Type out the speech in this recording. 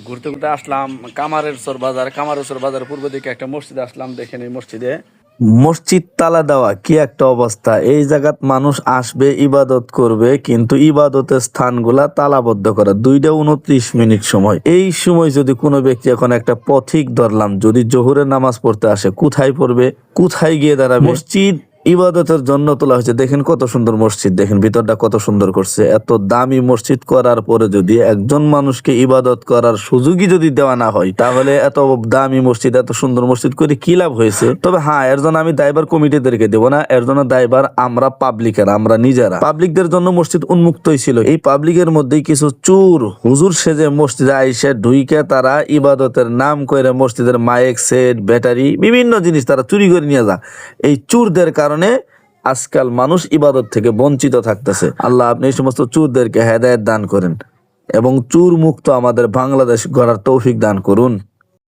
ঘুরতে ঘুরতে আসলাম কামারেশ্বর বাজার পূর্ব দিকে একটা মসজিদে আসলাম। দেখেন এই মসজিদে মসজিদ তালা দেওয়া, কি একটা অবস্থা। এই জায়গাত মানুষ আসবে ইবাদত করবে, কিন্তু ইবাদতের স্থানগুলা তালাবদ্ধ করা। 2:29 সময়। এই সময় যদি কোনো ব্যক্তি এখন একটা পথিক ধরলাম, যদি জোহরের নামাজ পড়তে আসে, কোথায় পড়বে, কোথায় গিয়ে দাঁড়াবে? মসজিদ ইবাদতের জন্য তোলা হয়েছে। দেখেন কত সুন্দর মসজিদ, দেখেন ভিতরটা কত সুন্দর করছে। এত দামি মসজিদ করার পরে যদি একজন মানুষকে ইবাদত করার সুযোগই যদি দেওয়া না হয়, তাহলে এত দামি মসজিদ, এত সুন্দর মসজিদ করে কি লাভ হয়েছে? তবে হ্যাঁ, এর জন্য আমি দায়ভার কমিটিদেরকে দেবো না, এর জন্য দায়ভার আমরা পাবলিকের, আমরা নিজেরা। পাবলিকদের জন্য মসজিদ উন্মুক্তই ছিল। এই পাবলিকের মধ্যেই কিছু চোর হুজুর সেজে মসজিদে আইসে ঢুইকে তারা ইবাদতের নাম করে মসজিদের মাইক সেট, ব্যাটারি, বিভিন্ন জিনিস তারা চুরি করে নিয়ে যায়। এই চোরদের কারণে আজকাল মানুষ ইবাদত থেকে বঞ্চিত থাকতেছে। আল্লাহ আপনি এই সমস্ত চোরদেরকে হেদায়েত দান করেন এবং চোর মুক্ত আমাদের বাংলাদেশ গড়ার তৌফিক দান করুন।